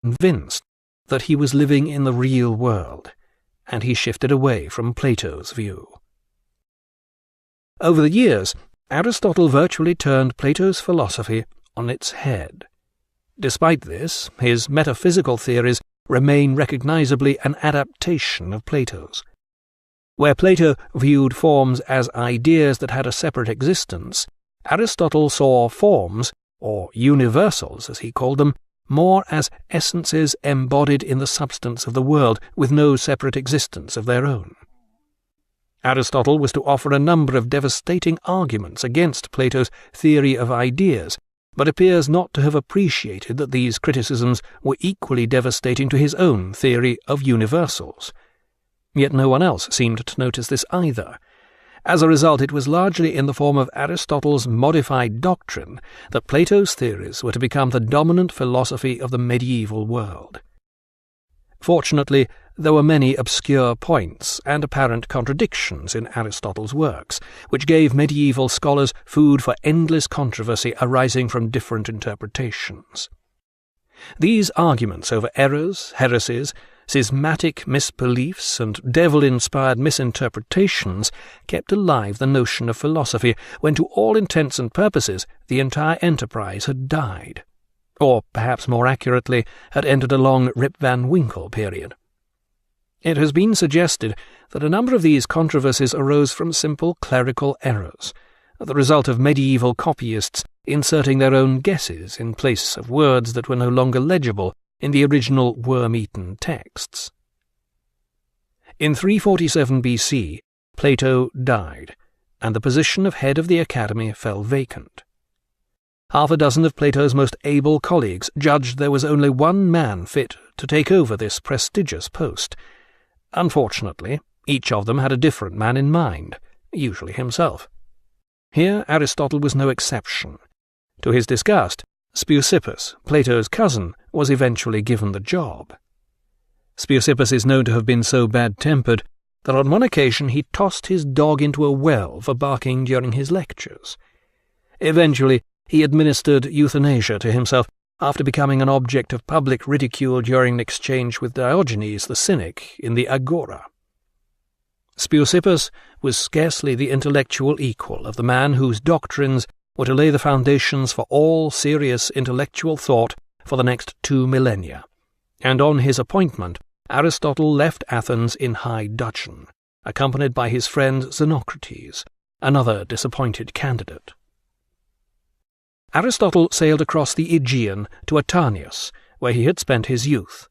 convinced that he was living in the real world, and he shifted away from Plato's view. Over the years, Aristotle virtually turned Plato's philosophy on its head. Despite this, his metaphysical theories remain recognizably an adaptation of Plato's. Where Plato viewed forms as ideas that had a separate existence, Aristotle saw forms, or universals as he called them, more as essences embodied in the substance of the world, with no separate existence of their own. Aristotle was to offer a number of devastating arguments against Plato's theory of ideas, but appears not to have appreciated that these criticisms were equally devastating to his own theory of universals. Yet no one else seemed to notice this either. As a result, it was largely in the form of Aristotle's modified doctrine that Plato's theories were to become the dominant philosophy of the medieval world. Fortunately, there were many obscure points and apparent contradictions in Aristotle's works, which gave medieval scholars food for endless controversy arising from different interpretations. These arguments over errors, heresies, schismatic misbeliefs, and devil-inspired misinterpretations kept alive the notion of philosophy when, to all intents and purposes, the entire enterprise had died, or, perhaps more accurately, had entered a long Rip Van Winkle period. It has been suggested that a number of these controversies arose from simple clerical errors, the result of medieval copyists inserting their own guesses in place of words that were no longer legible in the original worm-eaten texts. In 347 BC, Plato died, and the position of head of the academy fell vacant. Half a dozen of Plato's most able colleagues judged there was only one man fit to take over this prestigious post. Unfortunately, each of them had a different man in mind, usually himself. Here Aristotle was no exception. To his disgust, Speusippus, Plato's cousin, was eventually given the job. Speusippus is known to have been so bad-tempered that on one occasion he tossed his dog into a well for barking during his lectures. Eventually, he administered euthanasia to himself after becoming an object of public ridicule during an exchange with Diogenes the Cynic in the Agora. Speusippus was scarcely the intellectual equal of the man whose doctrines were to lay the foundations for all serious intellectual thought for the next 2 millennia, and on his appointment Aristotle left Athens in high dudgeon, accompanied by his friend Xenocrates, another disappointed candidate. Aristotle sailed across the Aegean to Atarneus, where he had spent his youth.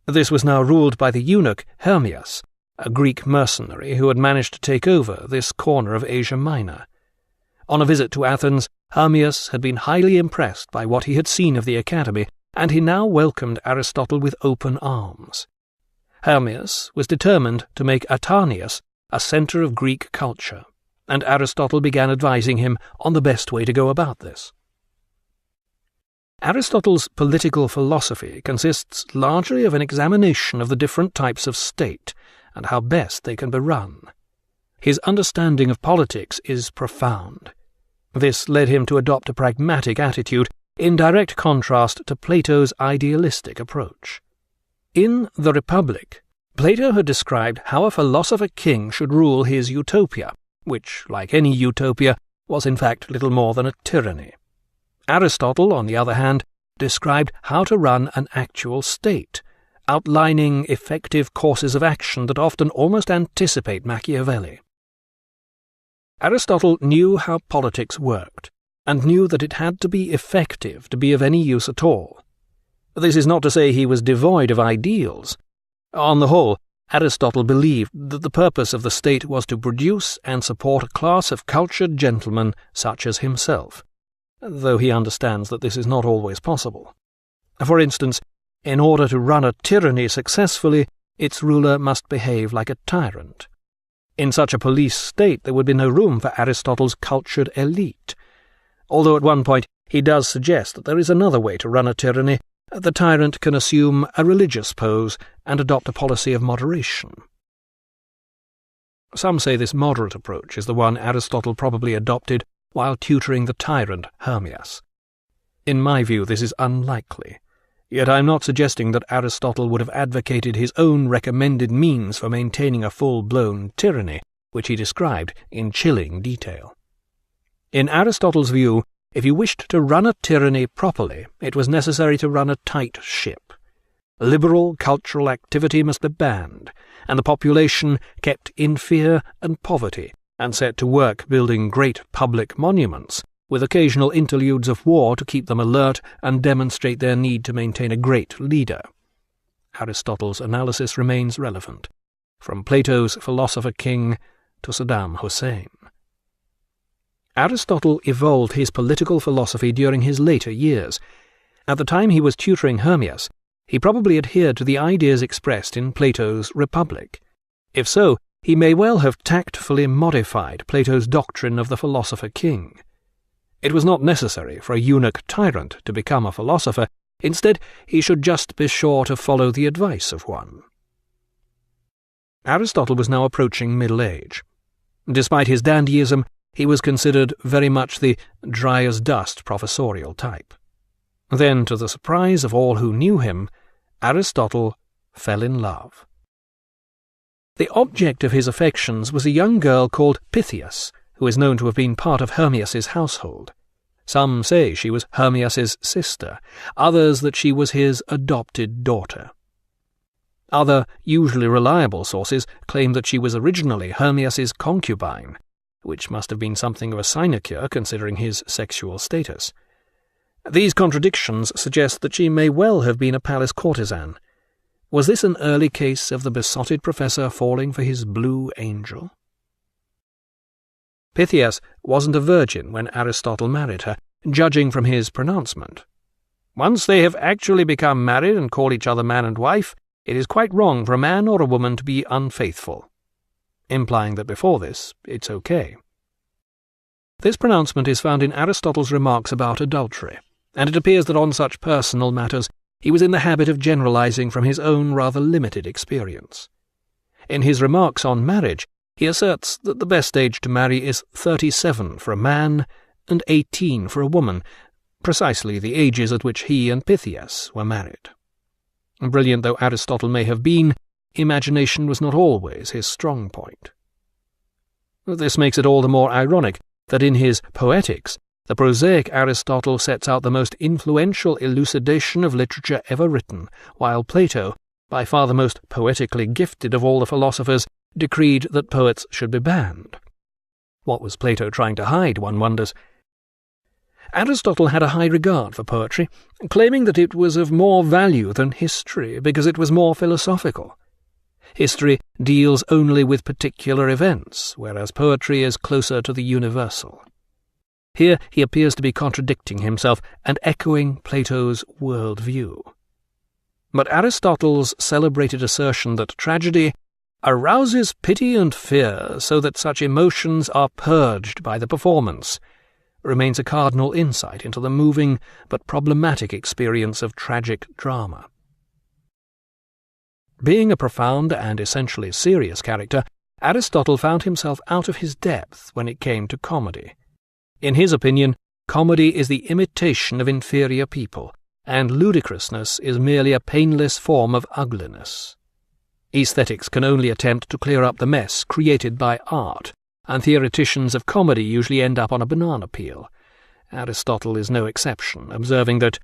This was now ruled by the eunuch Hermias, a Greek mercenary who had managed to take over this corner of Asia Minor. On a visit to Athens, Hermias had been highly impressed by what he had seen of the academy, and he now welcomed Aristotle with open arms. Hermias was determined to make Atarneus a centre of Greek culture, and Aristotle began advising him on the best way to go about this. Aristotle's political philosophy consists largely of an examination of the different types of state and how best they can be run. His understanding of politics is profound. This led him to adopt a pragmatic attitude in direct contrast to Plato's idealistic approach. In The Republic, Plato had described how a philosopher-king should rule his utopia, which, like any utopia, was in fact little more than a tyranny. Aristotle, on the other hand, described how to run an actual state, outlining effective courses of action that often almost anticipate Machiavelli. Aristotle knew how politics worked, and knew that it had to be effective to be of any use at all. This is not to say he was devoid of ideals. On the whole, Aristotle believed that the purpose of the state was to produce and support a class of cultured gentlemen such as himself, though he understands that this is not always possible. For instance, in order to run a tyranny successfully, its ruler must behave like a tyrant. In such a police state there would be no room for Aristotle's cultured elite, although at one point he does suggest that there is another way to run a tyranny. The tyrant can assume a religious pose and adopt a policy of moderation. Some say this moderate approach is the one Aristotle probably adopted while tutoring the tyrant Hermias. In my view, this is unlikely. Yet I am not suggesting that Aristotle would have advocated his own recommended means for maintaining a full-blown tyranny, which he described in chilling detail. In Aristotle's view, if you wished to run a tyranny properly, it was necessary to run a tight ship. Liberal cultural activity must be banned, and the population kept in fear and poverty, and set to work building great public monuments, with occasional interludes of war to keep them alert and demonstrate their need to maintain a great leader. Aristotle's analysis remains relevant, from Plato's philosopher king to Saddam Hussein. Aristotle evolved his political philosophy during his later years. At the time he was tutoring Hermias, he probably adhered to the ideas expressed in Plato's Republic. If so, he may well have tactfully modified Plato's doctrine of the philosopher king. It was not necessary for a eunuch tyrant to become a philosopher. Instead, he should just be sure to follow the advice of one. Aristotle was now approaching middle age. Despite his dandyism, he was considered very much the dry-as-dust professorial type. Then, to the surprise of all who knew him, Aristotle fell in love. The object of his affections was a young girl called Pythias, who is known to have been part of Hermias's household. Some say she was Hermias's sister, others that she was his adopted daughter. Other, usually reliable sources claim that she was originally Hermias's concubine, which must have been something of a sinecure considering his sexual status. These contradictions suggest that she may well have been a palace courtesan. Was this an early case of the besotted professor falling for his blue angel? Pythias wasn't a virgin when Aristotle married her, judging from his pronouncement. Once they have actually become married and call each other man and wife, it is quite wrong for a man or a woman to be unfaithful, implying that before this, it's okay. This pronouncement is found in Aristotle's remarks about adultery, and it appears that on such personal matters he was in the habit of generalizing from his own rather limited experience. In his remarks on marriage, he asserts that the best age to marry is 37 for a man and 18 for a woman, precisely the ages at which he and Pythias were married. Brilliant though Aristotle may have been, imagination was not always his strong point. This makes it all the more ironic that in his Poetics, the prosaic Aristotle sets out the most influential elucidation of literature ever written, while Plato, by far the most poetically gifted of all the philosophers, decreed that poets should be banned. What was Plato trying to hide, one wonders? Aristotle had a high regard for poetry, claiming that it was of more value than history because it was more philosophical. History deals only with particular events, whereas poetry is closer to the universal. Here he appears to be contradicting himself and echoing Plato's world-view. But Aristotle's celebrated assertion that tragedy arouses pity and fear so that such emotions are purged by the performance remains a cardinal insight into the moving but problematic experience of tragic drama. Being a profound and essentially serious character, Aristotle found himself out of his depth when it came to comedy. In his opinion, comedy is the imitation of inferior people, and ludicrousness is merely a painless form of ugliness. Aesthetics can only attempt to clear up the mess created by art, and theoreticians of comedy usually end up on a banana peel. Aristotle is no exception, observing that,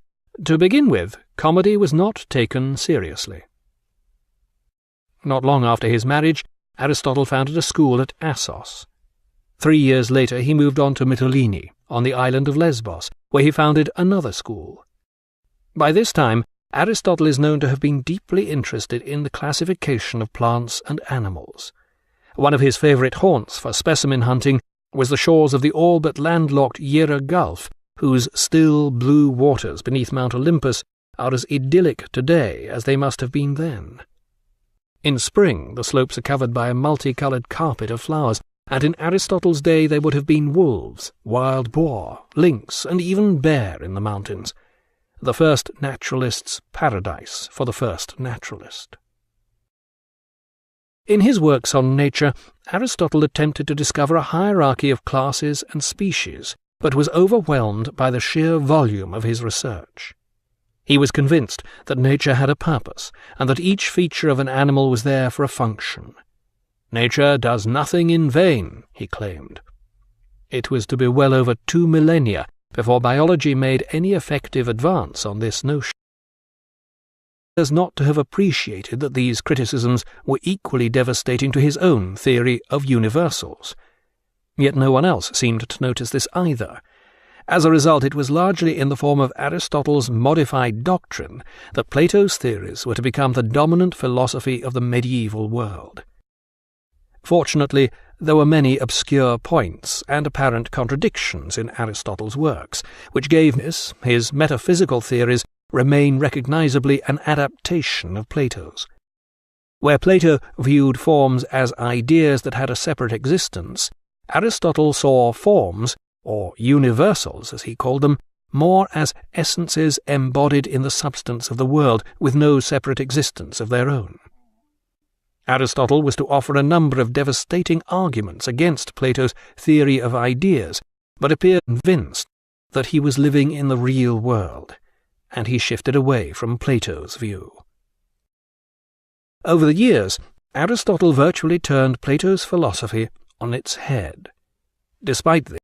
to begin with, comedy was not taken seriously. Not long after his marriage, Aristotle founded a school at Assos. 3 years later he moved on to Mytilene, on the island of Lesbos, where he founded another school. By this time, Aristotle is known to have been deeply interested in the classification of plants and animals. One of his favourite haunts for specimen hunting was the shores of the all but landlocked Jera Gulf, whose still blue waters beneath Mount Olympus are as idyllic today as they must have been then. In spring, the slopes are covered by a multicoloured carpet of flowers, and in Aristotle's day there would have been wolves, wild boar, lynx, and even bear in the mountains. The first naturalist's paradise for the first naturalist. In his works on nature, Aristotle attempted to discover a hierarchy of classes and species, but was overwhelmed by the sheer volume of his research. He was convinced that nature had a purpose, and that each feature of an animal was there for a function. Nature does nothing in vain, he claimed. It was to be well over 2 millennia before biology made any effective advance on this notion. He is not to have appreciated that these criticisms were equally devastating to his own theory of universals. Yet no one else seemed to notice this either. As a result, it was largely in the form of Aristotle's modified doctrine that Plato's theories were to become the dominant philosophy of the medieval world. Fortunately, there were many obscure points and apparent contradictions in Aristotle's works, which gave his metaphysical theories remain recognizably an adaptation of Plato's. Where Plato viewed forms as ideas that had a separate existence, Aristotle saw forms, or universals as he called them, more as essences embodied in the substance of the world with no separate existence of their own. Aristotle was to offer a number of devastating arguments against Plato's theory of ideas, but appeared convinced that he was living in the real world, and he shifted away from Plato's view. Over the years, Aristotle virtually turned Plato's philosophy on its head. Despite this,